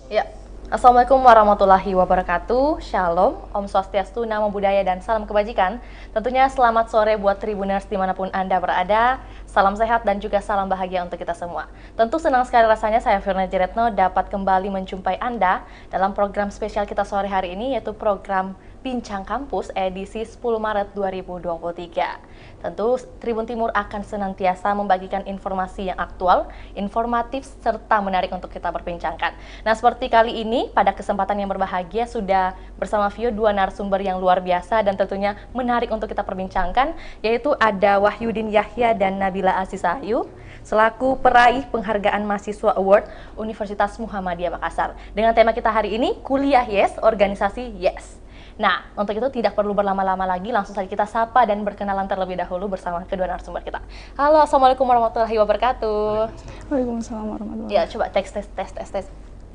Ya, Assalamualaikum warahmatullahi wabarakatuh. Shalom, Om Swastiastu, Namo Buddhaya, dan salam kebajikan. Tentunya selamat sore buat Tribuners dimanapun Anda berada. Salam sehat dan juga salam bahagia untuk kita semua. Tentu senang sekali rasanya saya Firna Jeretno dapat kembali menjumpai Anda dalam program spesial kita sore hari ini, yaitu program Bincang Kampus edisi 10 Maret 2023. Tentu Tribun Timur akan senantiasa membagikan informasi yang aktual, informatif, serta menarik untuk kita perbincangkan. Nah, seperti kali ini, pada kesempatan yang berbahagia sudah bersama Vio dua narasumber yang luar biasa dan tentunya menarik untuk kita perbincangkan, yaitu ada Wahyudin Yahya dan Nabila Azizahyu, selaku peraih penghargaan mahasiswa award Universitas Muhammadiyah Makassar. Dengan tema kita hari ini, Kuliah Yes, Organisasi Yes. Nah, untuk itu tidak perlu berlama-lama lagi, langsung saja kita sapa dan berkenalan terlebih dahulu bersama kedua narasumber kita. Halo, Assalamualaikum warahmatullahi wabarakatuh. Waalaikumsalam warahmatullahi Ya, coba tes. Tes.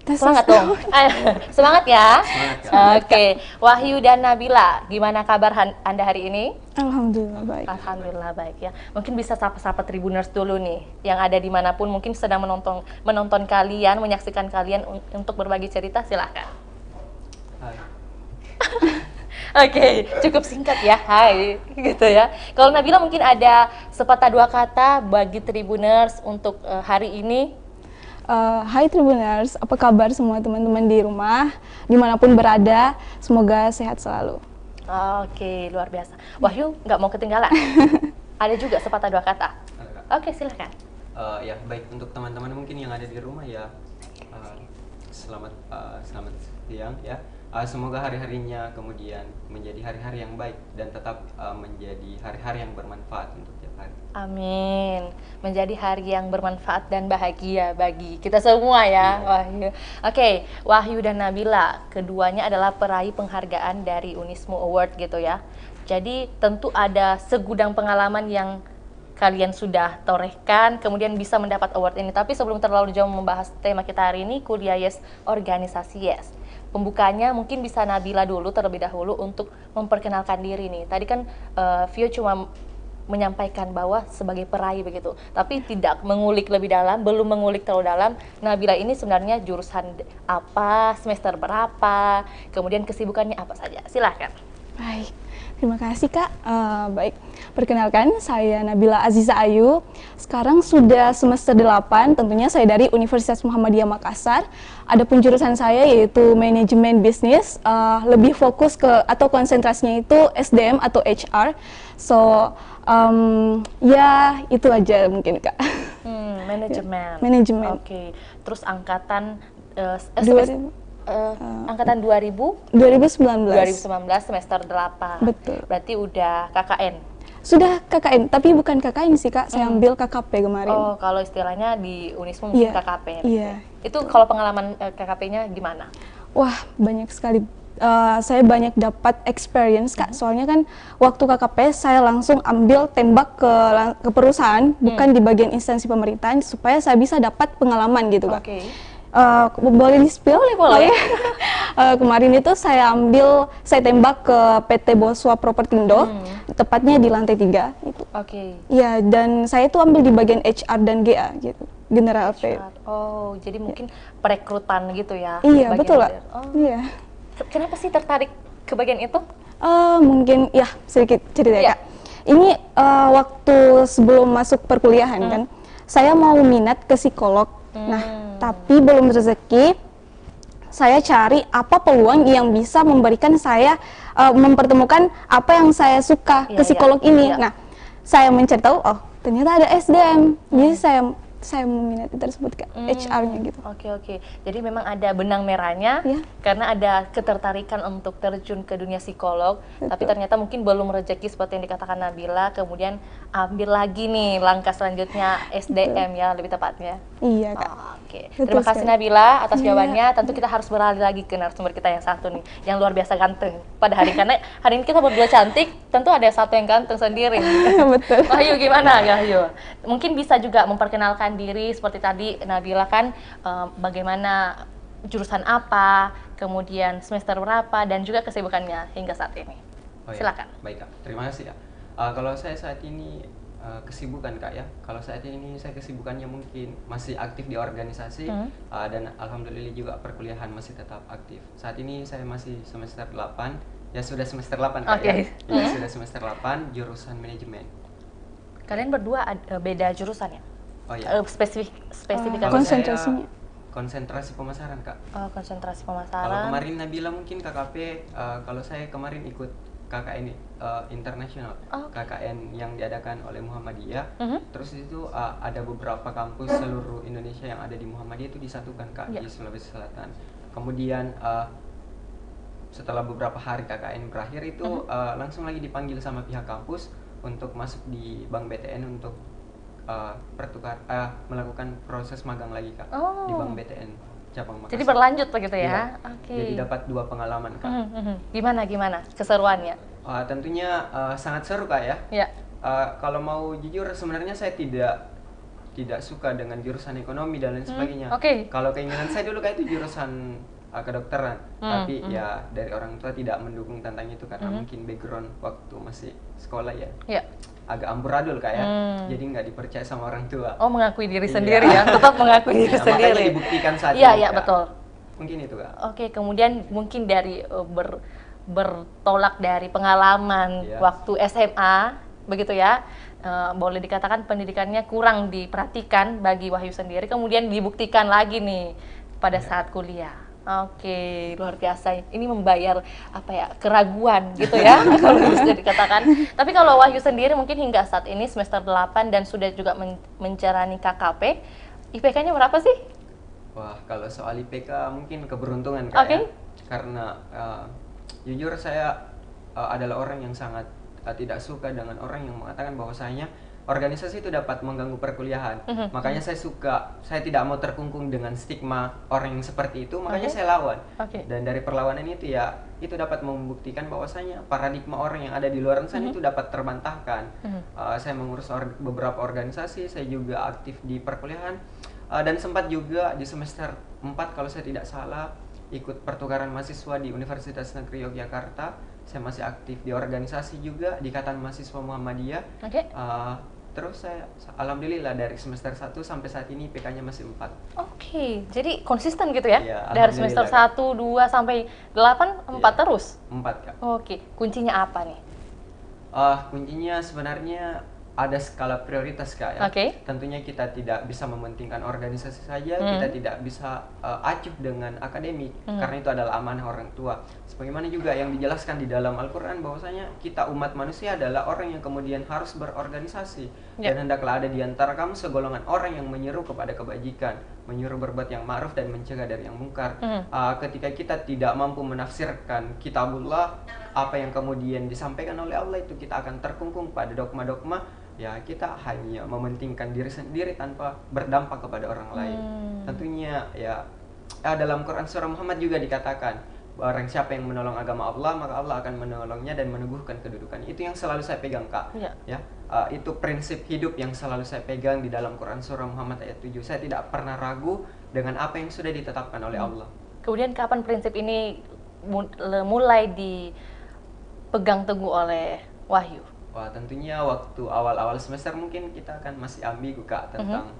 Semangat dong. Semangat ya. Semangat. Oke, Wahyu dan Nabila, gimana kabar Anda hari ini? Alhamdulillah baik. Alhamdulillah baik ya. Mungkin bisa sapa-sapa Tribuners dulu nih, yang ada dimanapun mungkin sedang menonton kalian, menyaksikan kalian untuk berbagi cerita, silahkan. Hai. Oke, cukup singkat ya, hai, gitu ya. Kalau Nabila mungkin ada sepatah dua kata bagi Tribuners untuk hari ini. Hai Tribuners, apa kabar semua teman-teman di rumah, dimanapun berada, semoga sehat selalu. Oke, luar biasa. Wahyu nggak mau ketinggalan. Ada juga sepatah dua kata. Oke, silahkan. Ya baik, untuk teman-teman mungkin yang ada di rumah ya, selamat siang ya. Semoga hari-harinya kemudian menjadi hari-hari yang baik dan tetap menjadi hari-hari yang bermanfaat untuk tiap hari. Amin. Menjadi hari yang bermanfaat dan bahagia bagi kita semua ya, Wahyu. Oke, Wahyu dan Nabila, keduanya adalah peraih penghargaan dari Unismu Award gitu ya. Jadi tentu ada segudang pengalaman yang kalian sudah torehkan, kemudian bisa mendapat award ini. Tapi sebelum terlalu jauh membahas tema kita hari ini, Kuliah Yes, Organisasi Yes. Pembukanya mungkin bisa Nabila dulu terlebih dahulu untuk memperkenalkan diri nih. Tadi kan Vio cuma menyampaikan bahwa sebagai peraih begitu, tapi tidak mengulik lebih dalam, belum mengulik terlalu dalam. Nabila ini sebenarnya jurusan apa, semester berapa, kemudian kesibukannya apa saja. Silahkan. Baik, terima kasih Kak. Baik, perkenalkan saya Nabila Azizahyu. Sekarang sudah semester 8, tentunya saya dari Universitas Muhammadiyah Makassar. Adapun jurusan saya yaitu manajemen bisnis, lebih fokus ke atau konsentrasinya itu SDM atau HR. So, ya itu aja mungkin Kak. Manajemen. Manajemen. Oke. Terus angkatan angkatan 2019 semester 8. Betul. Berarti udah KKN. Sudah KKN, tapi bukan KKN sih Kak, saya ambil KKP kemarin. Oh, kalau istilahnya di Unismu mungkin Iya, KKP. iya. Itu kalau pengalaman KKP-nya gimana? Wah, banyak sekali. Saya banyak dapat experience Kak, soalnya kan waktu KKP saya langsung ambil tembak ke perusahaan, bukan di bagian instansi pemerintahan, supaya saya bisa dapat pengalaman gitu Kak. Oke. Boleh di-spill? Boleh. Kemarin itu saya tembak ke PT Boswa Propertindo, tepatnya di lantai 3 itu. Oke. Iya, dan saya itu ambil di bagian HR dan GA gitu, General Affairs. Oh, jadi mungkin perekrutan gitu ya? Iya, bagian betul Kak. itu. Oh. Iya. Kenapa sih tertarik ke bagian itu? Mungkin ya sedikit cerita ya Iya. Kak. Ini waktu sebelum masuk perkuliahan kan, saya mau minat ke psikolog. Nah, tapi belum rezeki. Saya cari apa peluang yang bisa memberikan saya mempertemukan apa yang saya suka ke psikolog ini. Iya. Nah, saya mencari tahu, oh ternyata ada SDM. Jadi saya meminati tersebut Kak, HR-nya gitu. Oke. Jadi memang ada benang merahnya, Iya. karena ada ketertarikan untuk terjun ke dunia psikolog, tapi ternyata mungkin belum rezeki seperti yang dikatakan Nabila, kemudian ambil lagi nih langkah selanjutnya SDM ya, lebih tepatnya. Iya Kak. Oke. Betul Terima kasih sekali. Nabila atas Iya. jawabannya. Tentu kita harus beralih lagi ke narasumber kita yang satu nih, yang luar biasa ganteng pada hari ini. Karena hari ini kita berdua cantik, tentu ada satu yang ganteng sendiri. Betul. Wahyu gimana Wahyu? Mungkin bisa juga memperkenalkan diri seperti tadi Nabila kan, bagaimana jurusan apa, kemudian semester berapa, dan juga kesibukannya hingga saat ini. Oh, ya. Silakan. Baik Kak, terima kasih ya. Kalau saya saat ini kesibukan Kak ya. Kalau saat ini saya kesibukannya mungkin masih aktif di organisasi, dan alhamdulillah juga perkuliahan masih tetap aktif. Saat ini saya masih semester 8, ya sudah semester 8 Kak ya. Ya sudah semester 8 jurusan manajemen. Kalian berdua beda jurusan ya? Oh ya. Spesifikasi. Konsentrasinya. Konsentrasi pemasaran Kak. Oh, konsentrasi Kalau pemasaran. kemarin Nabila mungkin KKP, kalau saya kemarin ikut KKN internasional, KKN yang diadakan oleh Muhammadiyah. Terus itu ada beberapa kampus seluruh Indonesia yang ada di Muhammadiyah itu disatukan Kak di Sulawesi Selatan. Kemudian setelah beberapa hari KKN berakhir itu langsung lagi dipanggil sama pihak kampus untuk masuk di Bank BTN untuk melakukan proses magang lagi Kak di Bank BTN cabang Makassar. Jadi berlanjut begitu ya? Iya. Oke. Jadi dapat 2 pengalaman Kak. Gimana keseruannya? Tentunya sangat seru Kak ya. Ya. Kalau mau jujur sebenarnya saya tidak suka dengan jurusan ekonomi dan lain sebagainya. Kalau keinginan saya dulu Kak itu jurusan kedokteran, tapi ya dari orang tua tidak mendukung tentang itu karena mungkin background waktu masih sekolah ya. Agak amburadul Kak ya. Jadi nggak dipercaya sama orang tua. Oh, mengakui diri sendiri ya, tetap mengakui diri sendiri. Makanya dibuktikan saat ini. Iya, betul. Mungkin itu Kak. Oke, kemudian mungkin dari bertolak dari pengalaman waktu SMA, begitu ya, boleh dikatakan pendidikannya kurang diperhatikan bagi Wahyu sendiri, kemudian dibuktikan lagi nih pada saat kuliah. Oke, luar biasa. Ini membayar keraguan gitu ya kalau bisa dikatakan. Tapi kalau Wahyu sendiri mungkin hingga saat ini semester 8 dan sudah juga menjalani KKP, IPK-nya berapa sih? Wah, kalau soal IPK mungkin keberuntungan Kak ya. Karena jujur saya adalah orang yang sangat tidak suka dengan orang yang mengatakan bahwasanya organisasi itu dapat mengganggu perkuliahan. Makanya saya tidak mau terkungkung dengan stigma orang yang seperti itu, makanya saya lawan. Dan dari perlawanan itu ya, itu dapat membuktikan bahwasanya paradigma orang yang ada di luar sana itu dapat terbantahkan. Saya mengurus beberapa organisasi, saya juga aktif di perkuliahan, dan sempat juga di semester 4 kalau saya tidak salah ikut pertukaran mahasiswa di Universitas Negeri Yogyakarta. Saya masih aktif di organisasi juga di Ikatan Mahasiswa Muhammadiyah. Terus saya alhamdulillah dari semester 1 sampai saat ini IPK-nya masih 4. Oke, jadi konsisten gitu ya? Ya, dari semester 1, 2 sampai 8, 4 terus? 4 Kak. Oke, kuncinya apa nih? Kuncinya sebenarnya ada skala prioritas Kak ya. Tentunya kita tidak bisa mementingkan organisasi saja, kita tidak bisa acuh dengan akademik karena itu adalah amanah orang tua. Sebagaimana juga yang dijelaskan di dalam Al-Qur'an bahwasanya kita umat manusia adalah orang yang kemudian harus berorganisasi. Dan hendaklah ada di antara kamu segolongan orang yang menyeru kepada kebajikan, menyuruh berbuat yang ma'ruf dan mencegah dari yang mungkar. Ketika kita tidak mampu menafsirkan kitabullah, apa yang kemudian disampaikan oleh Allah itu kita akan terkungkung pada dogma-dogma, ya kita hanya mementingkan diri sendiri tanpa berdampak kepada orang lain. Tentunya ya dalam Quran surah Muhammad juga dikatakan barang siapa yang menolong agama Allah maka Allah akan menolongnya dan meneguhkan kedudukannya. Itu yang selalu saya pegang Kak. Itu prinsip hidup yang selalu saya pegang di dalam Quran surah Muhammad ayat 7. Saya tidak pernah ragu dengan apa yang sudah ditetapkan oleh Allah. Kemudian kapan prinsip ini mulai dipegang teguh oleh Wahyu? Wah, tentunya waktu awal-awal semester mungkin kita akan masih ambigu Kak tentang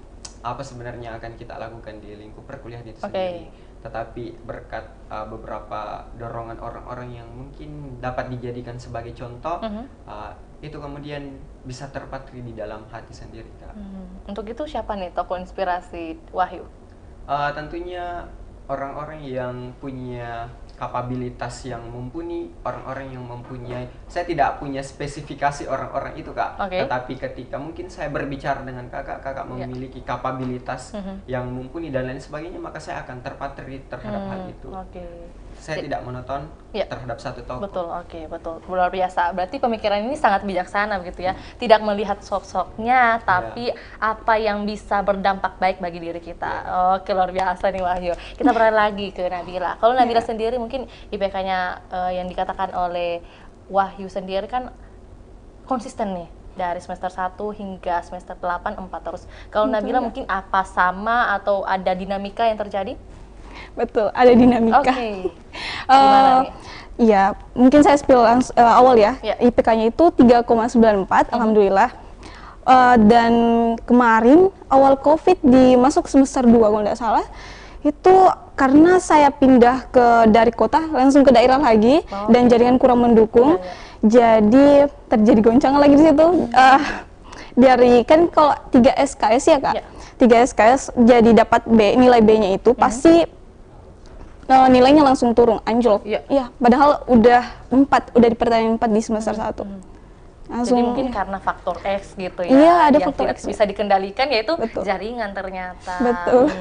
apa sebenarnya akan kita lakukan di lingkup perkuliahan itu sendiri. Tetapi berkat beberapa dorongan orang-orang yang mungkin dapat dijadikan sebagai contoh, itu kemudian bisa terpatri di dalam hati sendiri Kak. Untuk itu siapa nih tokoh inspirasi Wahyu? Tentunya orang-orang yang punya kapabilitas yang mumpuni, orang-orang yang mempunyai, saya tidak punya spesifikasi orang-orang itu Kak, tetapi ketika mungkin saya berbicara dengan kakak memiliki kapabilitas yang mumpuni dan lain sebagainya, maka saya akan terpatri terhadap hal itu. Saya tidak monoton terhadap satu tokoh. Betul, betul. Luar biasa. Berarti pemikiran ini sangat bijaksana begitu ya. Tidak melihat sosoknya, tapi apa yang bisa berdampak baik bagi diri kita. Oke, luar biasa nih Wahyu. Kita beralih lagi ke Nabila. Kalau Nabila sendiri mungkin IPK-nya yang dikatakan oleh Wahyu sendiri kan konsisten nih. Dari semester 1 hingga semester 8, 4 terus. Kalau Nabila mungkin apa sama atau ada dinamika yang terjadi? Betul, ada dinamika. Gimana nih? Iya, mungkin saya spill awal ya. IPK-nya itu 3,94, alhamdulillah. Dan kemarin awal COVID masuk semester 2 kalau nggak salah, itu karena saya pindah dari kota langsung ke daerah lagi dan jaringan kurang mendukung, jadi terjadi goncangan lagi di situ. Dari kan kalau 3 SKS ya Kak, 3 SKS jadi dapat nilai B-nya itu pasti nilainya langsung turun, anjlok. Iya, padahal udah di pertanyaan 4 di semester 1. Langsung, jadi mungkin karena faktor X gitu ya, iya, ada yang faktor tidak X bisa dikendalikan, yaitu betul. Jaringan ternyata. Betul.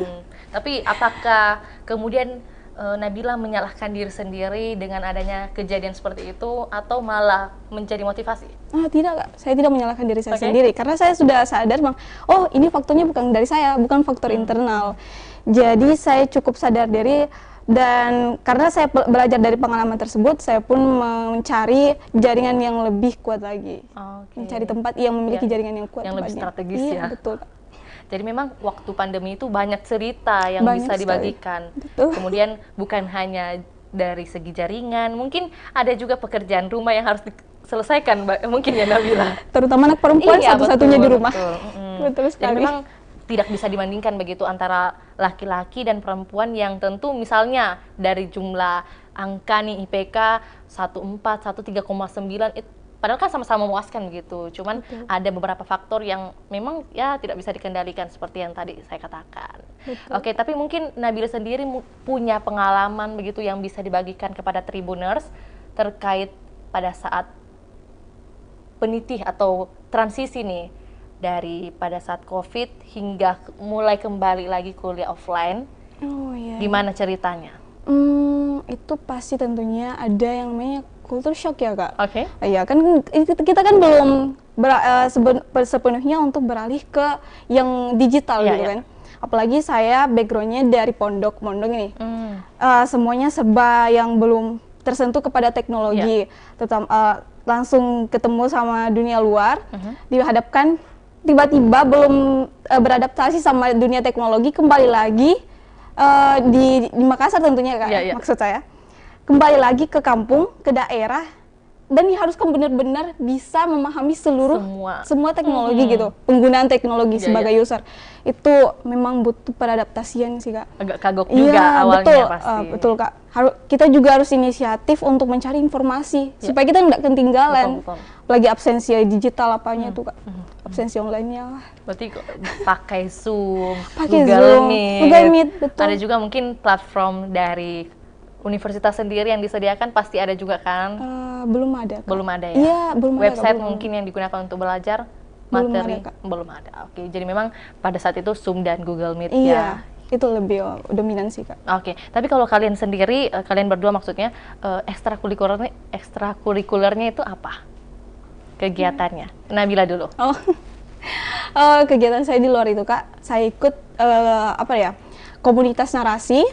Tapi apakah kemudian Nabila menyalahkan diri sendiri dengan adanya kejadian seperti itu, atau malah menjadi motivasi? Tidak Kak, saya tidak menyalahkan diri saya sendiri, karena saya sudah sadar bang, oh ini faktornya bukan dari saya, bukan faktor internal. Jadi saya cukup sadar diri. Dan karena saya belajar dari pengalaman tersebut, saya pun mencari jaringan yang lebih kuat lagi. Mencari tempat yang memiliki jaringan yang kuat. Yang lebih strategis ya. Betul. Jadi memang waktu pandemi itu banyak cerita yang bisa dibagikan. Kemudian bukan hanya dari segi jaringan, mungkin ada juga pekerjaan rumah yang harus diselesaikan, mungkin ya Nabila. Terutama anak perempuan satu-satunya di rumah. Betul sekali. Jadi memang tidak bisa dibandingkan begitu antara laki-laki dan perempuan, yang tentu misalnya dari jumlah angka nih IPK 1,4, 3,9, padahal kan sama-sama memuaskan begitu. Cuman ada beberapa faktor yang memang ya tidak bisa dikendalikan seperti yang tadi saya katakan. Oke, tapi mungkin Nabila sendiri punya pengalaman begitu yang bisa dibagikan kepada Tribuners terkait pada saat penitih atau transisi nih, dari pada saat COVID hingga mulai kembali lagi kuliah offline. Gimana ceritanya? Itu pasti tentunya ada yang namanya culture shock ya Kak. Iya kan kita kan belum sepenuhnya untuk beralih ke yang digital gitu kan. Apalagi saya backgroundnya dari pondok ini. Semuanya serba yang belum tersentuh kepada teknologi. Langsung ketemu sama dunia luar, dihadapkan tiba-tiba belum beradaptasi sama dunia teknologi, kembali lagi di Makassar tentunya Kak, maksud saya kembali lagi ke kampung, ke daerah, dan harus benar-benar bisa memahami semua teknologi gitu, penggunaan teknologi sebagai user. Itu memang butuh peradaptasian sih Kak. Agak kagok juga awalnya pasti. Betul Kak. Kita juga harus inisiatif untuk mencari informasi supaya kita tidak ketinggalan. Apalagi absensi digital apanya itu Kak. Absensi online-nya lah. Berarti pakai Zoom, Google Meet. Betul. Ada juga mungkin platform dari universitas sendiri yang disediakan, pasti ada juga kan? Belum ada Kak. Belum ada ya? Iya, belum ada. Website mungkin yang digunakan untuk belajar, materi? Belum ada. Oke, jadi memang pada saat itu Zoom dan Google Meet ya? Itu lebih dominan sih Kak. Oke, tapi kalau kalian sendiri, kalian berdua maksudnya, ekstrakurikulernya itu apa? Kegiatannya? Nabila dulu. Kegiatan saya di luar itu Kak, saya ikut komunitas narasi,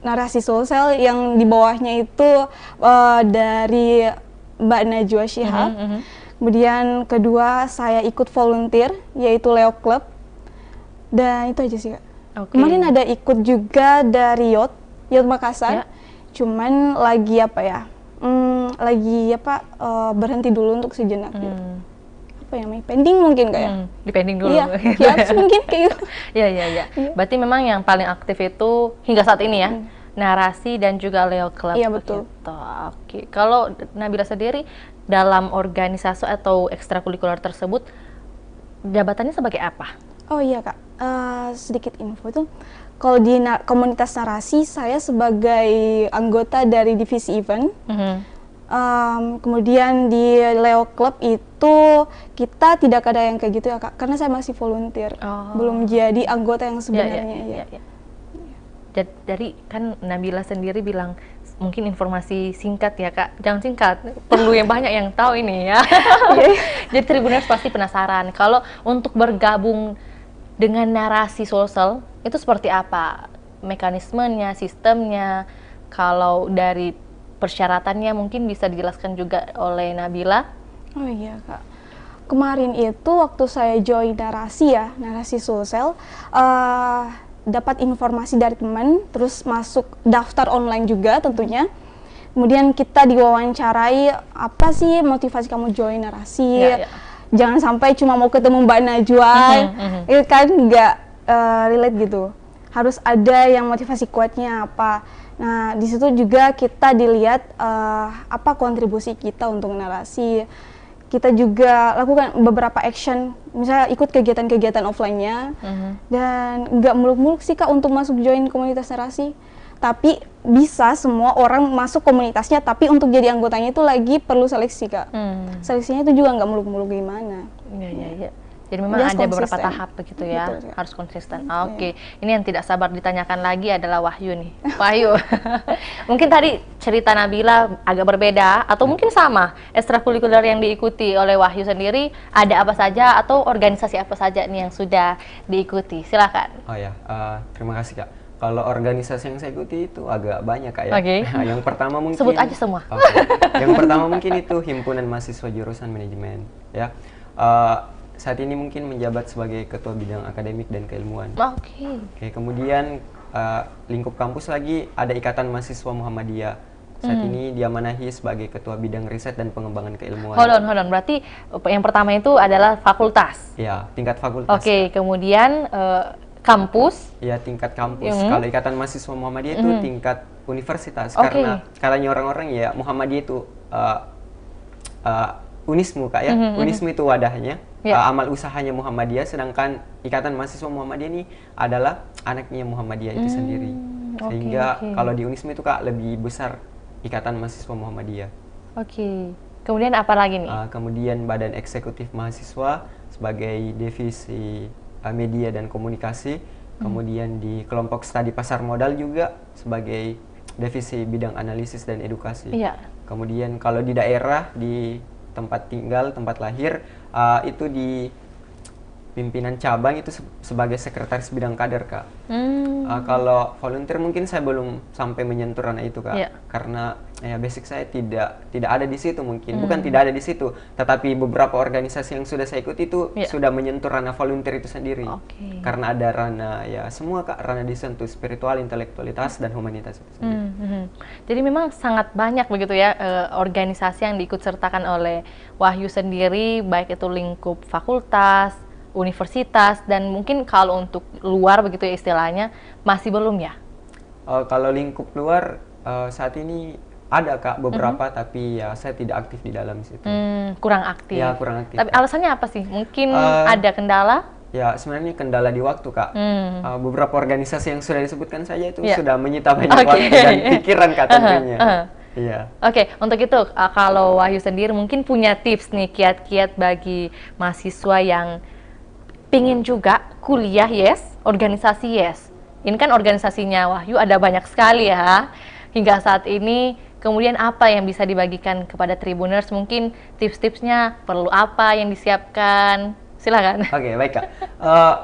narasi sosial yang di bawahnya itu dari Mbak Najwa Shihab. Kemudian kedua saya ikut volunteer, yaitu Leo Club, dan itu aja sih Kak. Kemarin ada ikut juga dari Yacht Makassar, cuman lagi berhenti dulu untuk sejenak gitu. Pending mungkin kayak di pending dulu. Mungkin kayak gitu. Iya. Berarti memang yang paling aktif itu hingga saat ini ya, narasi dan juga Leo Club. Iya betul. Oke. Kalau Nabila sendiri dalam organisasi atau ekstrakurikuler tersebut, jabatannya sebagai apa? Oh iya Kak, sedikit info tuh. Kalau di komunitas narasi, saya sebagai anggota dari divisi event. Kemudian di Leo Club itu kita tidak ada yang kayak gitu ya Kak, karena saya masih volunteer, belum jadi anggota yang sebenarnya. Jadi kan Nabila sendiri bilang mungkin informasi singkat ya Kak, jangan singkat, perlu yang banyak yang tahu ini ya. Jadi Tribuners pasti penasaran, kalau untuk bergabung dengan narasi sosial itu seperti apa mekanismenya, sistemnya, kalau dari persyaratannya mungkin bisa dijelaskan juga oleh Nabila. Oh iya Kak, kemarin itu waktu saya join narasi sosial, dapat informasi dari teman, terus masuk daftar online juga tentunya. Kemudian kita diwawancarai, apa sih motivasi kamu join narasi, Jangan sampai cuma mau ketemu Mbak Najwa, itu kan nggak relate gitu. Harus ada yang motivasi kuatnya apa. Nah, di situ juga kita dilihat apa kontribusi kita untuk narasi. Kita juga lakukan beberapa action, misalnya ikut kegiatan-kegiatan offline-nya, dan nggak muluk-muluk sih Kak untuk masuk join komunitas narasi. Tapi bisa semua orang masuk komunitasnya, tapi untuk jadi anggotanya itu lagi perlu seleksi Kak. Seleksinya itu juga nggak muluk-muluk gimana. Iya. Jadi memang ada beberapa tahap begitu ya, betul, harus konsisten. Oke. Ini yang tidak sabar ditanyakan lagi adalah Wahyu nih. Wahyu, mungkin tadi cerita Nabila agak berbeda atau mungkin sama. Ekstrakurikuler yang diikuti oleh Wahyu sendiri ada apa saja atau organisasi apa saja nih yang sudah diikuti? Silakan. Oh ya, terima kasih Kak. Kalau organisasi yang saya ikuti itu agak banyak Kak ya. Yang pertama mungkin sebut aja semua. Yang pertama mungkin itu Himpunan Mahasiswa Jurusan Manajemen ya. Saat ini mungkin menjabat sebagai Ketua Bidang Akademik dan Keilmuan. Oke, kemudian lingkup kampus lagi ada Ikatan Mahasiswa Muhammadiyah. Saat ini diamanahi sebagai Ketua Bidang Riset dan Pengembangan Keilmuan. Hold on. Berarti yang pertama itu adalah fakultas? Ya, tingkat fakultas. Oke, kemudian kampus? Ya, tingkat kampus. Kalau Ikatan Mahasiswa Muhammadiyah itu tingkat universitas. Karena katanya orang-orang ya Muhammadiyah itu Unismu Kak ya. Unismu itu wadahnya. Amal usahanya Muhammadiyah, sedangkan Ikatan Mahasiswa Muhammadiyah ini adalah anaknya Muhammadiyah itu sendiri. Sehingga kalau di Unismu itu Kak lebih besar Ikatan Mahasiswa Muhammadiyah. Kemudian apa lagi nih? Kemudian Badan Eksekutif Mahasiswa sebagai divisi media dan komunikasi. Kemudian di kelompok studi pasar modal juga sebagai divisi bidang analisis dan edukasi. Kemudian kalau di daerah, di tempat tinggal, tempat lahir, itu di pimpinan cabang itu sebagai sekretaris bidang kader Kak. Kalau volunteer mungkin saya belum sampai menyentuh ranah itu Kak, karena ya basic saya tidak ada di situ mungkin. Bukan tidak ada di situ, tetapi beberapa organisasi yang sudah saya ikuti itu sudah menyentuh ranah volunteer itu sendiri. Karena ada ranah ya semua Kak, ranah disentuh spiritual, intelektualitas dan humanitas itu sendiri. Jadi memang sangat banyak begitu ya organisasi yang diikut sertakan oleh Wahyu sendiri, baik itu lingkup fakultas, universitas, dan mungkin kalau untuk luar begitu ya istilahnya masih belum ya? Kalau lingkup luar saat ini ada Kak beberapa, tapi ya saya tidak aktif di dalam situ. Kurang aktif. Ya, kurang aktif. Tapi alasannya apa sih? Mungkin ada kendala? Ya sebenarnya kendala di waktu Kak. Beberapa organisasi yang sudah disebutkan saja itu sudah menyita banyak waktu dan pikiran Kak tentunya. Untuk itu kalau Wahyu sendiri mungkin punya tips nih kiat-kiat bagi mahasiswa yang pingin juga kuliah organisasi Ini kan organisasinya Wahyu ada banyak sekali ya hingga saat ini. Kemudian apa yang bisa dibagikan kepada Tribuners? Mungkin tips-tipsnya perlu apa yang disiapkan? Silakan. Baik Kak.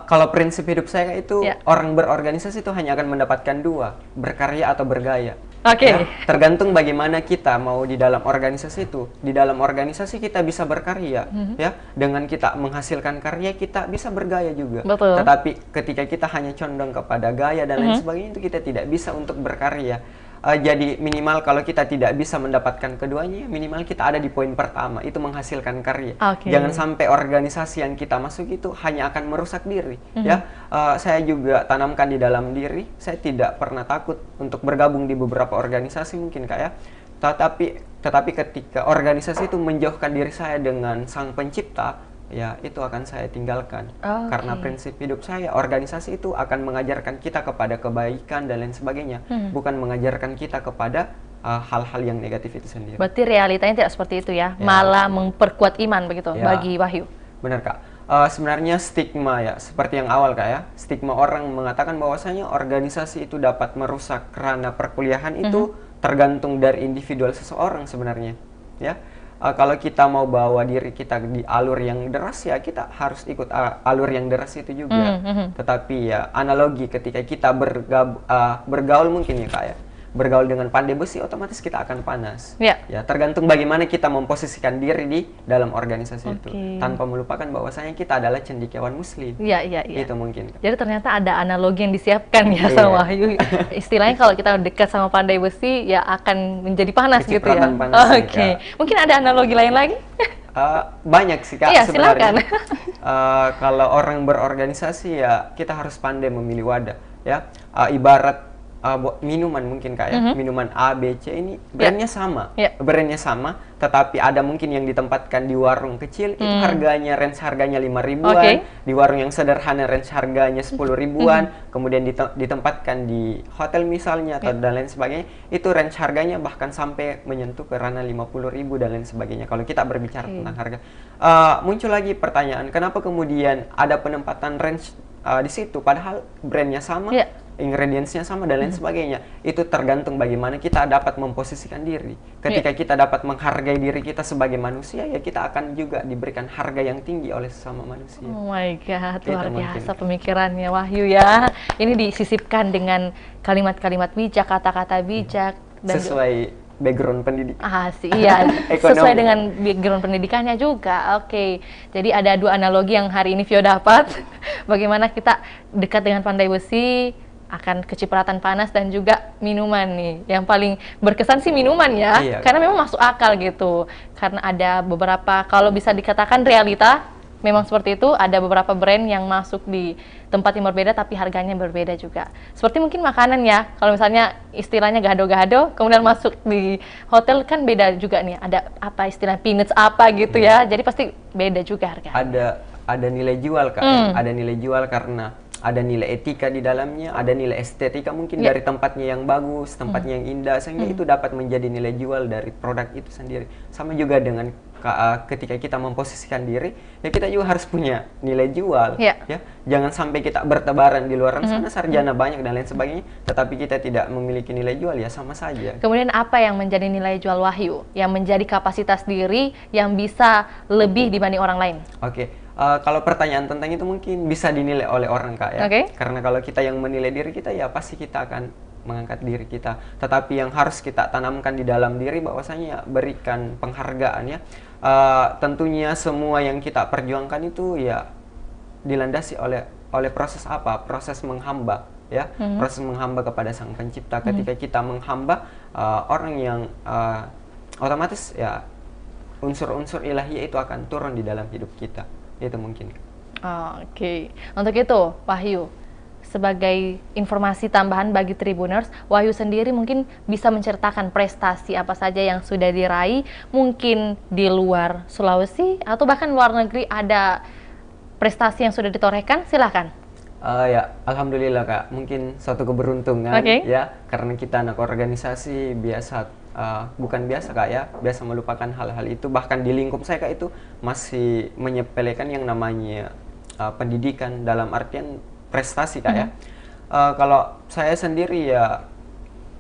Kalau prinsip hidup saya itu orang berorganisasi itu hanya akan mendapatkan dua, berkarya atau bergaya. Ya, tergantung bagaimana kita mau di dalam organisasi itu. Di dalam organisasi kita bisa berkarya, ya. Dengan kita menghasilkan karya kita bisa bergaya juga. Tetapi ketika kita hanya condong kepada gaya dan lain sebagainya itu kita tidak bisa untuk berkarya. Jadi minimal kalau kita tidak bisa mendapatkan keduanya, minimal kita ada di poin pertama, itu menghasilkan karya. Jangan sampai organisasi yang kita masuk itu hanya akan merusak diri. Ya, saya juga tanamkan di dalam diri, saya tidak pernah takut untuk bergabung di beberapa organisasi mungkin Kak ya. Tetapi ketika organisasi itu menjauhkan diri saya dengan Sang Pencipta, ya itu akan saya tinggalkan. Karena prinsip hidup saya, organisasi itu akan mengajarkan kita kepada kebaikan dan lain sebagainya, bukan mengajarkan kita kepada hal-hal yang negatif itu sendiri. Berarti realitanya tidak seperti itu ya, malah memperkuat iman begitu bagi Wahyu. Benar Kak. Sebenarnya stigma ya, seperti yang awal Kak ya, stigma orang mengatakan bahwasanya organisasi itu dapat merusak ranah perkuliahan itu tergantung dari individual seseorang sebenarnya, ya. Kalau kita mau bawa diri kita di alur yang deras ya kita harus ikut alur yang deras itu juga. Tetapi ya analogi ketika kita bergaul mungkin ya Kak ya, bergaul dengan pandai besi otomatis kita akan panas. Ya tergantung bagaimana kita memposisikan diri di dalam organisasi itu tanpa melupakan bahwasanya kita adalah cendekiawan muslim. Itu mungkin. Jadi ternyata ada analogi yang disiapkan ya sama Wahyu. Istilahnya kalau kita dekat sama pandai besi ya akan menjadi panas gitu ya. Panas, Mungkin ada analogi lain lagi? Banyak sih Kak iya, sebenarnya. Kalau orang berorganisasi ya kita harus pandai memilih wadah ya. Ibarat minuman mungkin Kak ya, minuman A, B, C ini brandnya sama, brandnya sama, tetapi ada mungkin yang ditempatkan di warung kecil itu harganya range harganya 5 ribuan, di warung yang sederhana range harganya 10 ribuan, kemudian ditempatkan di hotel misalnya atau dan lain sebagainya, itu range harganya bahkan sampai menyentuh ke ranah 50 ribu dan lain sebagainya. Kalau kita berbicara tentang harga, muncul lagi pertanyaan, kenapa kemudian ada penempatan range di situ, padahal brandnya sama, ingredientsnya sama dan lain sebagainya. Itu tergantung bagaimana kita dapat memposisikan diri. Ketika kita dapat menghargai diri kita sebagai manusia, ya kita akan juga diberikan harga yang tinggi oleh sesama manusia. Oh my God, luar biasa pemikirannya Wahyu ya. Ini disisipkan dengan kalimat-kalimat bijak, kata-kata bijak. Dan sesuai background pendidikan. Iya, sesuai dengan background pendidikannya juga. Oke, jadi ada dua analogi yang hari ini Vio dapat. Bagaimana kita dekat dengan pandai besi, akan kecipratan panas dan juga minuman nih. Yang paling berkesan sih minuman ya, karena memang masuk akal gitu. Karena ada beberapa, kalau bisa dikatakan realita, memang seperti itu, ada beberapa brand yang masuk di tempat yang berbeda tapi harganya berbeda juga. Seperti mungkin makanan ya, kalau misalnya istilahnya gado-gado, kemudian masuk di hotel kan beda juga nih, ada apa istilah peanuts apa gitu ya, jadi pasti beda juga harga. Ada nilai jual Kak, ada nilai jual karena ada nilai etika di dalamnya, ada nilai estetika mungkin dari tempatnya yang bagus, tempatnya yang indah, sehingga itu dapat menjadi nilai jual dari produk itu sendiri. Sama juga dengan ketika kita memposisikan diri, ya kita juga harus punya nilai jual, ya. Jangan sampai kita bertebaran di luar sana, sarjana banyak dan lain sebagainya, tetapi kita tidak memiliki nilai jual, ya sama saja. Kemudian apa yang menjadi nilai jual Wahyu, yang menjadi kapasitas diri yang bisa lebih dibanding orang lain? Kalau pertanyaan tentang itu mungkin bisa dinilai oleh orang Kak ya, karena kalau kita yang menilai diri kita ya pasti kita akan mengangkat diri kita, tetapi yang harus kita tanamkan di dalam diri bahwasanya berikan penghargaan ya. Tentunya semua yang kita perjuangkan itu ya dilandasi oleh proses apa? Proses menghamba ya, proses menghamba kepada Sang Pencipta. Ketika kita menghamba orang yang otomatis ya unsur-unsur ilahi itu akan turun di dalam hidup kita. Itu mungkin. Oke. Untuk itu, Wahyu, sebagai informasi tambahan bagi Tribuners, Wahyu sendiri mungkin bisa menceritakan prestasi apa saja yang sudah diraih, mungkin di luar Sulawesi atau bahkan luar negeri ada prestasi yang sudah ditorehkan, silahkan. Ya, alhamdulillah Kak, mungkin suatu keberuntungan ya, karena kita anak organisasi biasa. Bukan biasa Kak ya, biasa melupakan hal-hal itu. Bahkan di lingkup saya Kak itu masih menyepelekan yang namanya pendidikan dalam artian prestasi Kak ya. Kalau saya sendiri ya,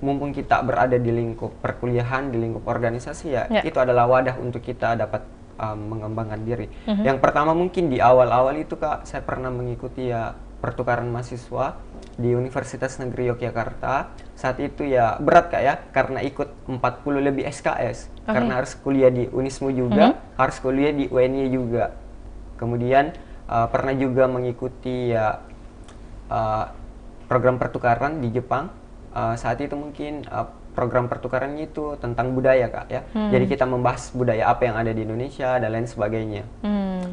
mumpung kita berada di lingkup perkuliahan, di lingkup organisasi ya, itu adalah wadah untuk kita dapat mengembangkan diri. Yang pertama mungkin di awal-awal itu Kak, saya pernah mengikuti ya pertukaran mahasiswa di Universitas Negeri Yogyakarta. Saat itu ya berat Kak ya, karena ikut 40 lebih SKS, karena harus kuliah di Unismu juga, harus kuliah di UNY juga. Kemudian pernah juga mengikuti ya program pertukaran di Jepang. Saat itu mungkin program pertukarannya itu tentang budaya Kak ya. Jadi kita membahas budaya apa yang ada di Indonesia dan lain sebagainya.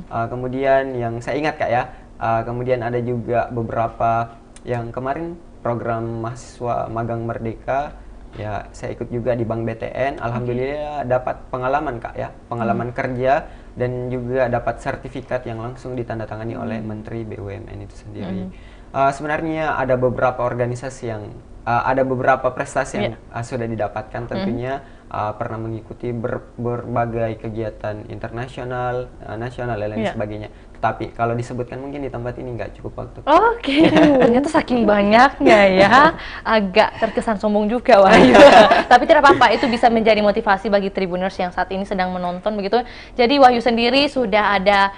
Kemudian yang saya ingat Kak ya, kemudian ada juga beberapa yang kemarin program mahasiswa magang merdeka ya, saya ikut juga di Bank BTN. Alhamdulillah dapat pengalaman Kak ya, pengalaman kerja dan juga dapat sertifikat yang langsung ditandatangani oleh Menteri BUMN itu sendiri. Sebenarnya ada beberapa organisasi yang ada beberapa prestasi yang sudah didapatkan tentunya. Pernah mengikuti berbagai kegiatan internasional, nasional dan lain sebagainya. Tapi kalau disebutkan mungkin di tempat ini nggak cukup waktu. Ternyata saking banyaknya ya, agak terkesan sombong juga Wahyu. Tapi tidak apa-apa, itu bisa menjadi motivasi bagi Tribuners yang saat ini sedang menonton begitu. Jadi Wahyu sendiri sudah ada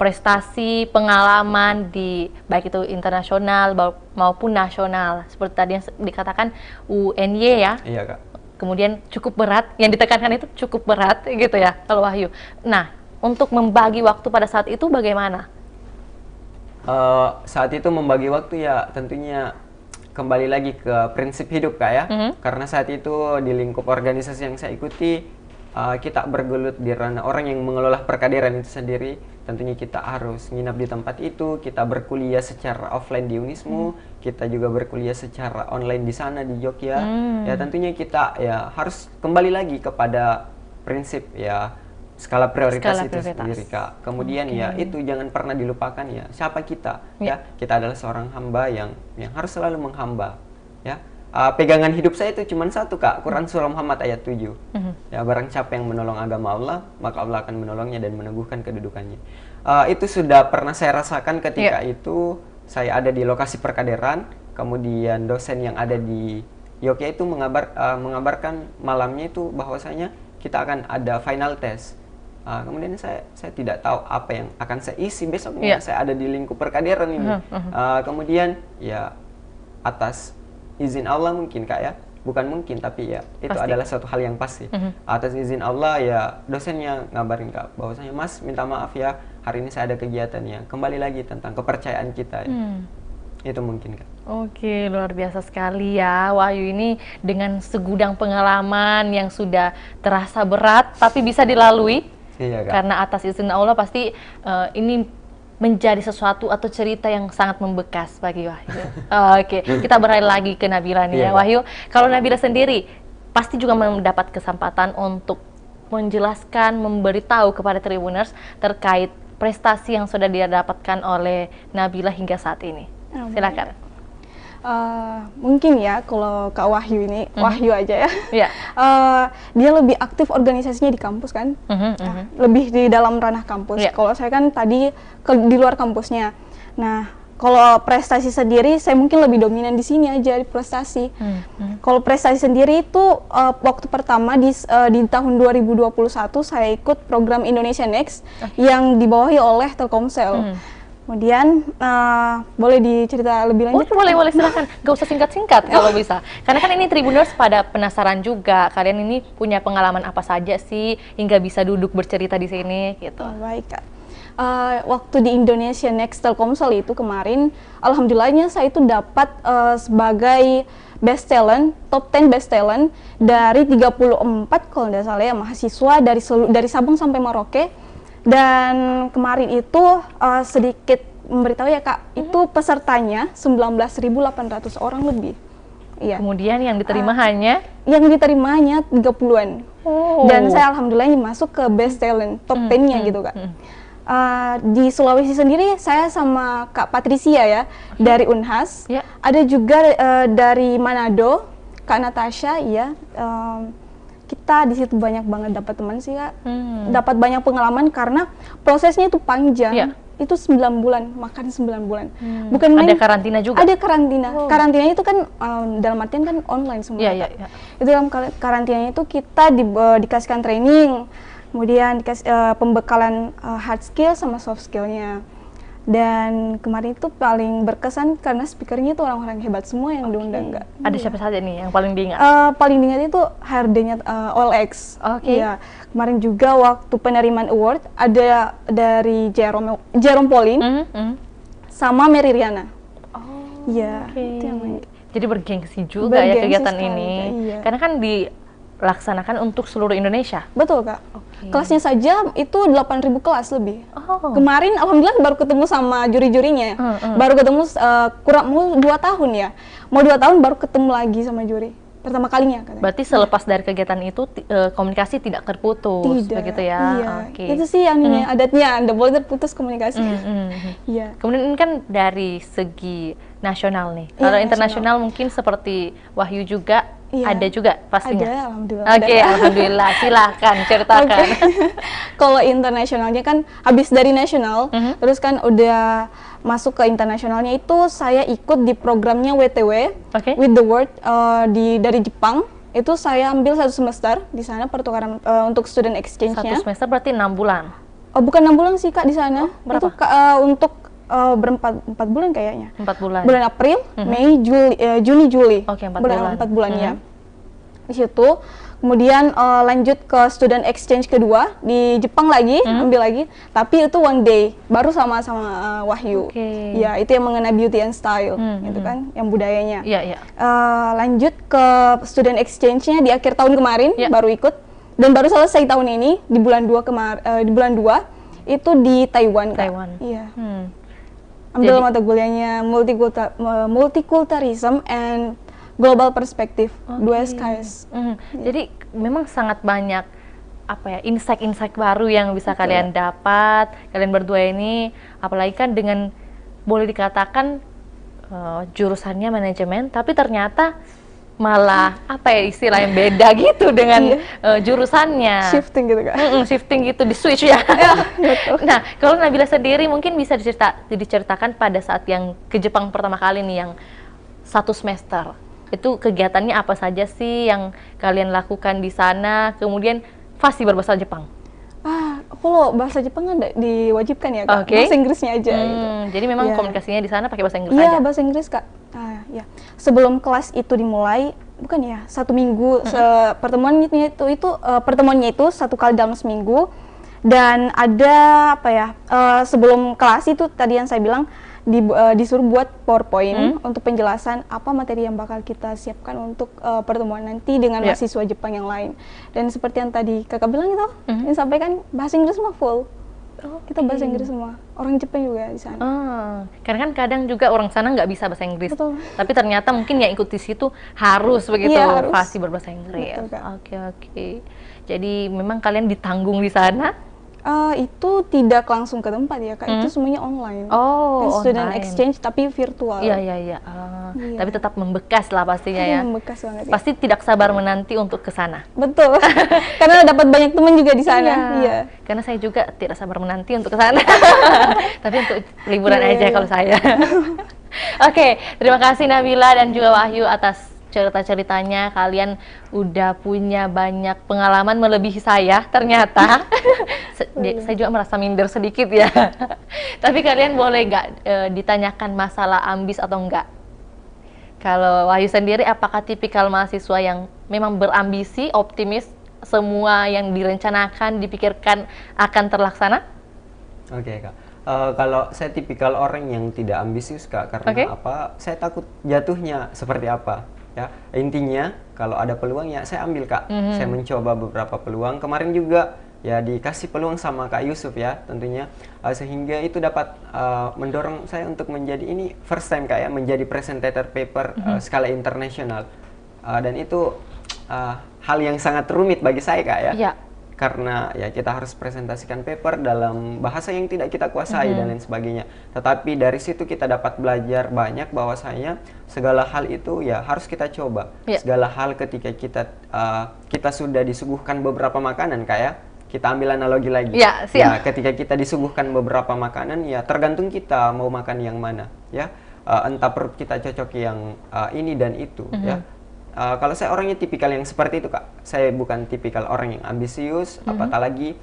prestasi, pengalaman di baik itu internasional maupun nasional. Seperti tadi yang dikatakan UNY ya. Iya Kak. Kemudian cukup berat, yang ditekankan itu cukup berat gitu ya kalau Wahyu. Nah, untuk membagi waktu pada saat itu bagaimana? Saat itu membagi waktu ya tentunya kembali lagi ke prinsip hidup Kak ya. Karena saat itu di lingkup organisasi yang saya ikuti kita bergelut di ranah orang yang mengelola perkaderan itu sendiri, tentunya kita harus nginap di tempat itu, kita berkuliah secara offline di Unismu, kita juga berkuliah secara online di sana di Jogja. Ya tentunya kita ya harus kembali lagi kepada prinsip ya skala prioritas itu sendiri, Kak. Kemudian ya itu jangan pernah dilupakan ya siapa kita. Ya kita adalah seorang hamba yang harus selalu menghamba. Ya pegangan hidup saya itu cuma satu, Kak. Quran surah Muhammad ayat 7. Ya barang siapa yang menolong agama Allah, maka Allah akan menolongnya dan meneguhkan kedudukannya. Itu sudah pernah saya rasakan ketika itu saya ada di lokasi perkaderan, kemudian dosen yang ada di Yogyakarta itu mengabarkan malamnya itu bahwasanya kita akan ada final test. Kemudian saya tidak tahu apa yang akan saya isi besoknya. Saya ada di lingkup perkaderan ini. Kemudian ya atas izin Allah mungkin, Kak, ya. Bukan mungkin, tapi ya itu adalah suatu hal yang pasti. Atas izin Allah ya dosennya ngabarin, Kak, bahwasanya Mas minta maaf ya, hari ini saya ada kegiatan ya. Kembali lagi tentang kepercayaan kita ya. Itu mungkin, Kak. Oke, luar biasa sekali ya Wahyu ini dengan segudang pengalaman yang sudah terasa berat tapi bisa dilalui. Iya, Kak. Karena atas izin Allah pasti ini menjadi sesuatu atau cerita yang sangat membekas bagi Wahyu. Oke, kita beralih lagi ke Nabila nih ya Wahyu. Kalau Nabila sendiri pasti juga mendapat kesempatan untuk menjelaskan, memberitahu kepada Tribuners terkait prestasi yang sudah didapatkan oleh Nabila hingga saat ini. Silakan. Mungkin ya kalau Kak Wahyu ini, Wahyu aja ya. Yeah. Dia lebih aktif organisasinya di kampus kan, lebih di dalam ranah kampus. Kalau saya kan tadi di luar kampusnya. Nah, kalau prestasi sendiri saya mungkin lebih dominan di sini aja di prestasi. Kalau prestasi sendiri itu waktu pertama di tahun 2021 saya ikut program Indonesia Next yang dibawahi oleh Telkomsel. Kemudian boleh dicerita lebih lanjut? Boleh silakan. Gak usah singkat-singkat kalau bisa. Karena kan ini Tribuners pada penasaran juga. Kalian ini punya pengalaman apa saja sih hingga bisa duduk bercerita di sini gitu. Baik, Kak. Waktu di Indonesia Next Telkomsel itu kemarin, alhamdulillahnya saya itu dapat sebagai best talent, top 10 best talent dari 34 kalau tidak salah ya mahasiswa dari Sabang sampai Merauke. Dan kemarin itu sedikit memberitahu ya, Kak, itu pesertanya 19.800 orang lebih. Iya. Kemudian yang diterima hanya? Yang diterimanya 30-an. Dan saya alhamdulillah masuk ke best talent, top 10-nya gitu, Kak. Di Sulawesi sendiri saya sama Kak Patricia ya, dari Unhas. Ada juga dari Manado, Kak Natasha ya. Kita di situ banyak banget dapat teman sih, Kak. Dapat banyak pengalaman karena prosesnya itu panjang. Itu 9 bulan, makan 9 bulan. Bukan main. Ada karantina juga? Ada karantina. Karantinanya itu kan dalam artian kan online semua. Itu dalam karantinanya itu kita dikasihkan training, kemudian dikasih pembekalan hard skill sama soft skillnya. Dan kemarin itu paling berkesan karena speakernya itu orang-orang hebat semua yang diundang, Kak. Ada siapa saja nih yang paling diingat? Paling diingat itu HRD-nya OLX. Iya. Kemarin juga waktu penerimaan award ada dari Jerome Pauline sama Mary Riana. Iya. Jadi bergengsi juga ya kegiatan ini. Karena kan dilaksanakan untuk seluruh Indonesia. Betul, Kak. Kelasnya saja itu 8.000 kelas lebih. Kemarin alhamdulillah baru ketemu sama juri-jurinya. Baru ketemu kurang mau 2 tahun ya. Mau 2 tahun baru ketemu lagi sama juri. Pertama kalinya katanya. Berarti selepas dari kegiatan itu komunikasi tidak terputus begitu ya. Iya. Itu sih yang adatnya, Anda boleh terputus komunikasi. Iya. Kemudian ini kan dari segi nasional nih. Kalau internasional mungkin seperti Wahyu juga ada juga pastinya. Ada, alhamdulillah. Alhamdulillah. Silakan ceritakan. Kalau internasionalnya kan habis dari nasional, terus kan udah masuk ke internasionalnya itu saya ikut di programnya WTW with the World dari Jepang. Itu saya ambil 1 semester di sana pertukaran untuk student exchange-nya. 1 semester berarti 6 bulan. Bukan 6 bulan sih, Kak, di sana. Berapa? Itu untuk berempat bulan kayaknya. 4 bulan. Bulan April, Mei, Juni, Juli. 4 bulan. 4 bulan ya. Di situ kemudian lanjut ke student exchange kedua di Jepang lagi, ambil lagi, tapi itu 1 day baru sama Wahyu. Ya, itu yang mengenai beauty and style gitu kan, yang budayanya. Lanjut ke student exchange-nya di akhir tahun kemarin baru ikut dan baru selesai tahun ini di bulan 2 di bulan 2 itu di Taiwan, Kak. Taiwan. Iya. Ambil mata kuliahnya multiculturalism and global perspective, 2 SKS. Jadi memang sangat banyak insight-insight baru yang bisa kalian dapat, kalian berdua ini, apalagi kan dengan boleh dikatakan jurusannya manajemen, tapi ternyata malah istilah yang beda gitu dengan jurusannya. Shifting gitu, Kak. Shifting gitu, di switch ya. Nah, kalau Nabila sendiri mungkin bisa diceritakan pada saat yang ke Jepang pertama kali nih, yang 1 semester. Itu kegiatannya apa saja sih yang kalian lakukan di sana? Kemudian fasih berbahasa Jepang. Kalau bahasa Jepang kan diwajibkan ya, Kak. Bahasa Inggrisnya aja gitu. Jadi memang komunikasinya di sana pakai bahasa Inggris aja? Iya, bahasa Inggris, Kak. Ya. Sebelum kelas itu dimulai, bukan ya, 1 minggu pertemuannya itu 1 kali dalam seminggu. Dan ada sebelum kelas itu tadi yang saya bilang disuruh buat PowerPoint untuk penjelasan apa materi yang bakal kita siapkan untuk pertemuan nanti dengan mahasiswa Jepang yang lain. Dan seperti yang tadi Kakak bilang itu, yang sampaikan bahasa Inggris mah full. Kita bahasa Inggris semua, orang Jepang juga di sana. Karena kan kadang juga orang sana nggak bisa bahasa Inggris. Betul. Tapi ternyata mungkin yang ikut di situ harus begitu, fasih berbahasa Inggris. Oke. Jadi memang kalian ditanggung di sana? Itu tidak langsung ke tempat ya, Kak. Itu semuanya online. Student exchange tapi virtual. Iya. Tapi tetap membekas lah pastinya ya. Membekas banget. Pasti tidak sabar menanti untuk ke sana. Betul. Karena dapat banyak teman juga di sana. Iya. Karena saya juga tidak sabar menanti untuk ke sana. Tapi untuk liburan aja kalau saya. Oke, terima kasih Nabila dan juga Wahyu atas cerita-ceritanya. Kalian udah punya banyak pengalaman melebihi saya ternyata. Saya juga merasa minder sedikit ya. Tapi kalian boleh nggak ditanyakan masalah ambis atau enggak? Kalau Wahyu sendiri, apakah tipikal mahasiswa yang memang berambisi, optimis, semua yang direncanakan, dipikirkan akan terlaksana? Oke, Kak. Kalau saya tipikal orang yang tidak ambisius, Kak, karena saya takut jatuhnya seperti apa. Ya, intinya kalau ada peluang ya saya ambil, Kak. Saya mencoba beberapa peluang. Kemarin juga ya dikasih peluang sama Kak Yusuf ya tentunya, sehingga itu dapat mendorong saya untuk menjadi ini first time, Kak, ya, menjadi presentator paper skala internasional. Dan itu hal yang sangat rumit bagi saya, Kak, ya. Karena ya kita harus presentasikan paper dalam bahasa yang tidak kita kuasai dan lain sebagainya. Tetapi dari situ kita dapat belajar banyak bahwasanya segala hal itu ya harus kita coba. Segala hal ketika kita sudah disuguhkan beberapa makanan, Kak, ya. Kita ambil analogi lagi. Ya, ketika kita disuguhkan beberapa makanan ya tergantung kita mau makan yang mana, ya. Entah perut kita cocok yang ini dan itu, ya. Kalau saya orangnya tipikal yang seperti itu, Kak. Saya bukan tipikal orang yang ambisius, apatah lagi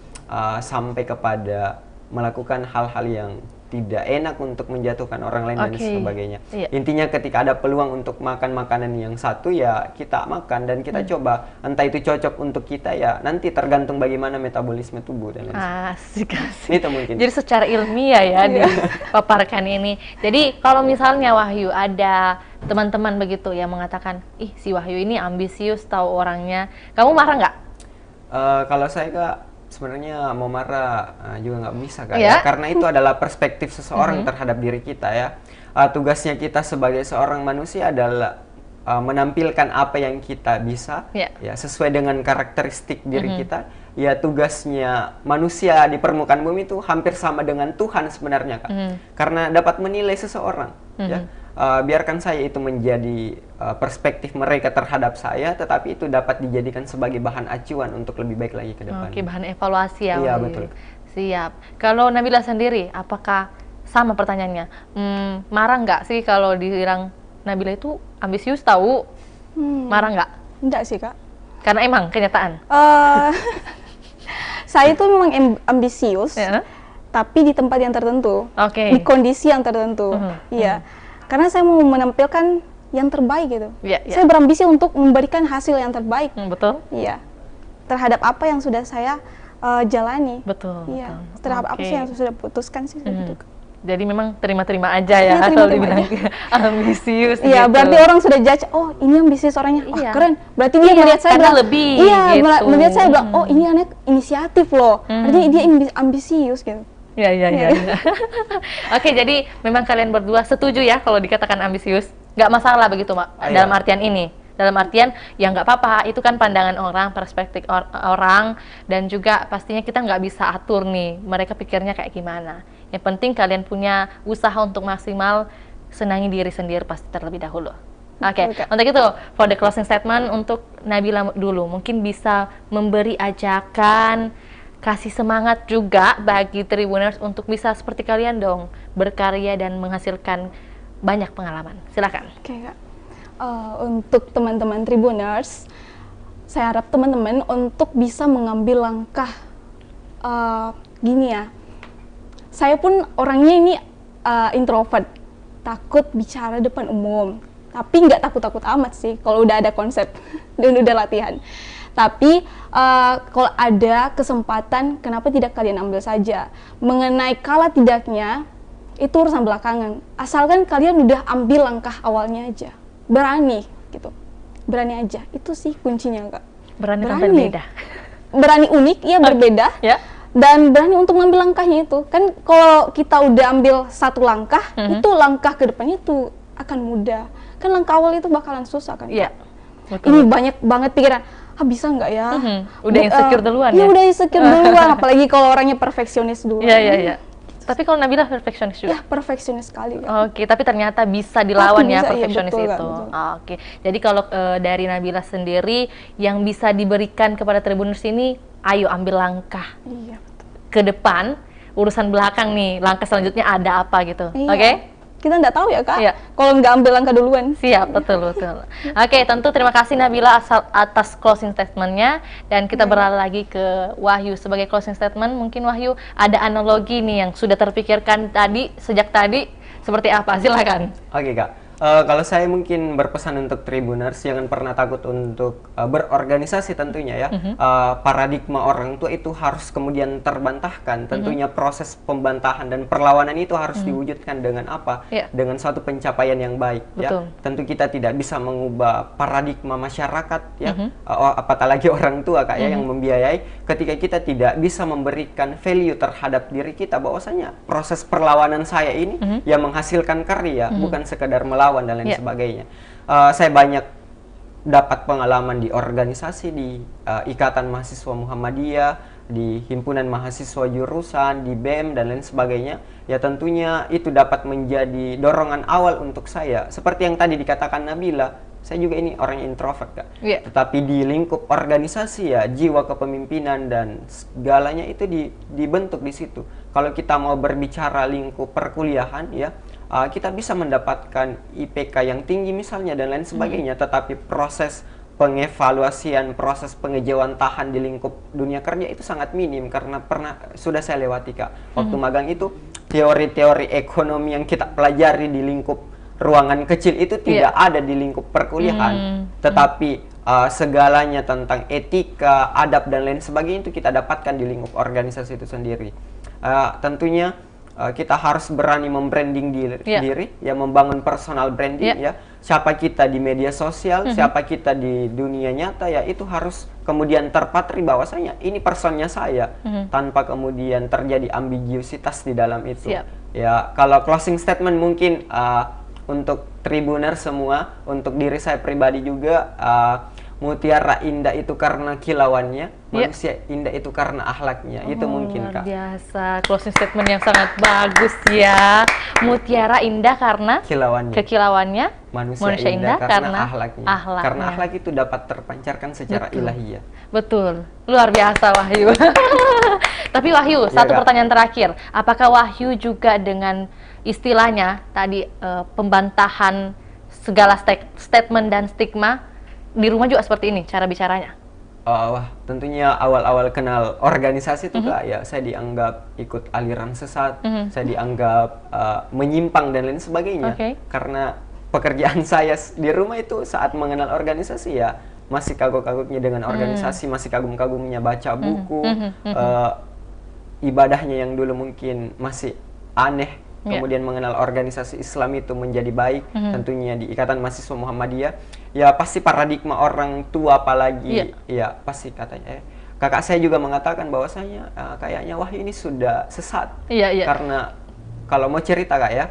sampai kepada melakukan hal-hal yang tidak enak untuk menjatuhkan orang lain dan sebagainya. Intinya ketika ada peluang untuk makan makanan yang satu ya kita makan dan kita coba. Entah itu cocok untuk kita ya nanti tergantung bagaimana metabolisme tubuh dan lain sebagainya. Itu mungkin. Jadi secara ilmiah ya dipaparkan ini. Jadi kalau misalnya Wahyu ada teman-teman begitu yang mengatakan, ih si Wahyu ini ambisius tahu orangnya, kamu marah nggak? Kalau saya, Kak, sebenarnya mau marah juga nggak bisa, Kak, ya? Karena itu adalah perspektif seseorang terhadap diri kita, ya. Tugasnya kita sebagai seorang manusia adalah menampilkan apa yang kita bisa, ya sesuai dengan karakteristik diri kita. Ya tugasnya manusia di permukaan bumi itu hampir sama dengan Tuhan sebenarnya, Kak. Karena dapat menilai seseorang, ya. Biarkan saya itu menjadi perspektif mereka terhadap saya, tetapi itu dapat dijadikan sebagai bahan acuan untuk lebih baik lagi ke depan. Oke, bahan evaluasi ya. Iya, betul. Siap. Kalau Nabila sendiri, apakah sama pertanyaannya? Marah nggak sih kalau dibilang Nabila itu ambisius tahu? Marah nggak? Enggak sih, Kak. Karena emang kenyataan? Saya itu memang ambisius, tapi di tempat yang tertentu, di kondisi yang tertentu. Iya. Karena saya mau menampilkan yang terbaik gitu. Saya berambisi untuk memberikan hasil yang terbaik. Betul. Iya. Terhadap apa yang sudah saya jalani. Betul. Iya. Terhadap apa sih yang sudah putuskan sih. Jadi memang terima-terima aja ya, asal dibilang ambisius. Iya, gitu. berarti orang sudah judge, oh ini ambisius orangnya, wah keren. Berarti dia melihat saya bilang, lebih. Iya, gitu. melihat saya bilang, oh ini anak inisiatif loh. Berarti dia ambisius gitu. Iya. Oke, jadi memang kalian berdua setuju ya kalau dikatakan ambisius? Nggak masalah begitu, Mak, dalam artian ini? Dalam artian, ya nggak apa-apa, itu kan pandangan orang, perspektif orang, dan juga pastinya kita nggak bisa atur nih, mereka pikirnya kayak gimana. Yang penting kalian punya usaha untuk maksimal, senangi diri sendiri pasti terlebih dahulu. Oke. Untuk itu, for the closing statement untuk Nabila dulu, mungkin bisa memberi ajakan, kasih semangat juga bagi Tribuners untuk bisa seperti kalian dong, berkarya dan menghasilkan banyak pengalaman. Silakan. Oke, Kak. Untuk teman-teman Tribuners, saya harap teman-teman untuk bisa mengambil langkah gini ya. Saya pun orangnya ini introvert, takut bicara depan umum. Tapi nggak takut-takut amat sih kalau udah ada konsep dan udah latihan. Tapi kalau ada kesempatan, kenapa tidak kalian ambil saja? Mengenai kalah tidaknya, itu urusan belakangan. Asalkan kalian udah ambil langkah awalnya aja. Berani gitu. Berani aja. Itu sih kuncinya, Kak. Berani. Berbeda. Berani unik, ya berbeda. Ya. Dan berani untuk mengambil langkahnya itu. Kan kalau kita udah ambil satu langkah, itu langkah ke depannya itu akan mudah. Kan langkah awal itu bakalan susah kan? Iya. Ini banyak banget pikiran, bisa nggak ya? Udah insecure duluan ya? Udah insecure duluan, apalagi kalau orangnya perfeksionis dulu. Iya. Tapi kalau Nabila perfeksionis juga? Ya, perfeksionis sekali. Oke, tapi ternyata bisa dilawan ya perfeksionis betul, itu. Oke, jadi kalau dari Nabila sendiri, yang bisa diberikan kepada Tribuners ini, ayo ambil langkah. Iya, betul. Ke depan, urusan belakang nih, langkah selanjutnya ada apa gitu. Iya. Oke? Kita nggak tahu ya, Kak, iya. kalau nggak ambil langkah duluan. Siap, betul. Oke, tentu terima kasih Nabila atas closing statement-nya. Dan kita beralih lagi ke Wahyu sebagai closing statement. Mungkin Wahyu ada analogi nih yang sudah terpikirkan sejak tadi, seperti apa? Silakan. Oke, Kak. Kalau saya mungkin berpesan untuk Tribuners, jangan pernah takut untuk berorganisasi tentunya ya. Paradigma orang tua itu harus kemudian terbantahkan. Tentunya proses pembantahan dan perlawanan itu harus diwujudkan dengan apa? Dengan suatu pencapaian yang baik. Ya. Tentu kita tidak bisa mengubah paradigma masyarakat ya. Apalagi orang tua, Kak, ya, yang membiayai. Ketika kita tidak bisa memberikan value terhadap diri kita, bahwasanya proses perlawanan saya ini yang menghasilkan karya, bukan sekedar melawan dan lain sebagainya. Saya banyak dapat pengalaman di organisasi, di Ikatan Mahasiswa Muhammadiyah, di Himpunan Mahasiswa Jurusan, di BEM dan lain sebagainya. Ya tentunya itu dapat menjadi dorongan awal untuk saya. Seperti yang tadi dikatakan Nabila, saya juga ini orang introvert, Kak. Tetapi di lingkup organisasi ya, jiwa kepemimpinan dan segalanya itu dibentuk di situ. Kalau kita mau berbicara lingkup perkuliahan ya, kita bisa mendapatkan IPK yang tinggi misalnya dan lain sebagainya, tetapi proses pengevaluasian, proses pengejawantahan di lingkup dunia kerja itu sangat minim karena sudah saya lewati, Kak. Waktu magang itu teori-teori ekonomi yang kita pelajari di lingkup ruangan kecil itu tidak ada di lingkup perkuliahan, tetapi segalanya tentang etika, adab dan lain sebagainya itu kita dapatkan di lingkup organisasi itu sendiri. Tentunya kita harus berani membranding diri, ya, membangun personal branding, ya. Siapa kita di media sosial, siapa kita di dunia nyata, ya itu harus kemudian terpatri bahwasanya ini personnya saya, tanpa kemudian terjadi ambiguitas di dalam itu. Ya, kalau closing statement mungkin untuk Tribuner semua, untuk diri saya pribadi juga, mutiara indah itu karena kilauannya, manusia indah itu karena akhlaknya. Itu mungkin, Kak. Luar biasa, closing statement yang sangat bagus ya. Mutiara indah karena kekilauannya, manusia indah karena akhlaknya. Karena akhlak itu dapat terpancarkan secara ilahiyah. Betul, luar biasa Wahyu. Tapi Wahyu, satu pertanyaan terakhir. Apakah Wahyu juga dengan istilahnya tadi pembantahan segala statement dan stigma, di rumah juga seperti ini cara bicaranya? Wah, tentunya awal-awal kenal organisasi itu, Kak, ya saya dianggap ikut aliran sesat, saya dianggap menyimpang dan lain sebagainya. Karena pekerjaan saya di rumah itu saat mengenal organisasi ya masih kagok-kagoknya dengan organisasi, masih kagum-kagumnya baca buku, ibadahnya yang dulu mungkin masih aneh kemudian mengenal organisasi Islam itu menjadi baik, tentunya di Ikatan Mahasiswa Muhammadiyah, ya pasti paradigma orang tua apalagi, ya pasti katanya, kakak saya juga mengatakan bahwasanya kayaknya Wahyu ini sudah sesat, karena kalau mau cerita Kak ya,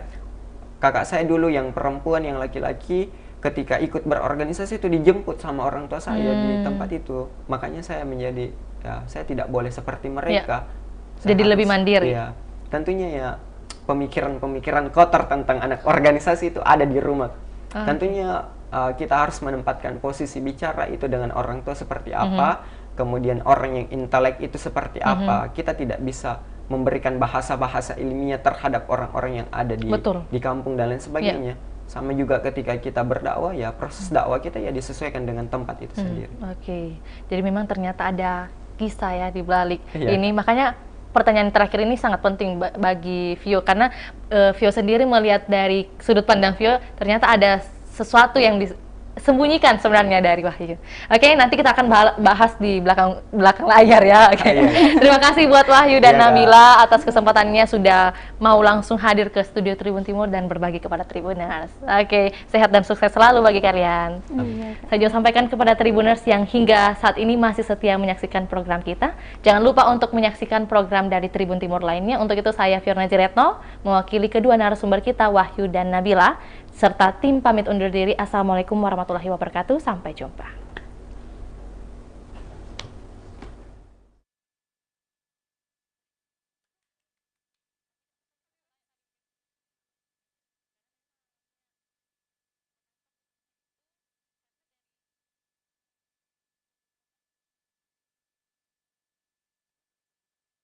kakak saya dulu yang perempuan, yang laki-laki, ketika ikut berorganisasi itu dijemput sama orang tua saya di tempat itu, makanya saya menjadi, ya saya tidak boleh seperti mereka. Jadi lebih mandiri. Ya, tentunya ya pemikiran-pemikiran kotor tentang anak organisasi itu ada di rumah. Tentunya kita harus menempatkan posisi bicara itu dengan orang tua seperti apa, kemudian orang yang intelek itu seperti apa. Kita tidak bisa memberikan bahasa-bahasa ilmiah terhadap orang-orang yang ada di kampung dan lain sebagainya. Sama juga ketika kita berdakwah, ya proses dakwah kita ya disesuaikan dengan tempat itu sendiri. Jadi memang ternyata ada kisah ya di balik ini, makanya pertanyaan terakhir ini sangat penting bagi Vio, karena Vio sendiri melihat dari sudut pandang Vio, ternyata ada sesuatu yang disembunyikan sebenarnya dari Wahyu. Nanti kita akan bahas di belakang layar ya. Terima kasih buat Wahyu dan Nabila atas kesempatannya sudah mau langsung hadir ke studio Tribun Timur dan berbagi kepada Tribuners. Sehat dan sukses selalu bagi kalian. Saya juga sampaikan kepada Tribuners yang hingga saat ini masih setia menyaksikan program kita. Jangan lupa untuk menyaksikan program dari Tribun Timur lainnya. Untuk itu saya Fiorna Jiretno mewakili kedua narasumber kita Wahyu dan Nabila serta tim pamit undur diri. Assalamualaikum warahmatullahi wabarakatuh. Sampai jumpa.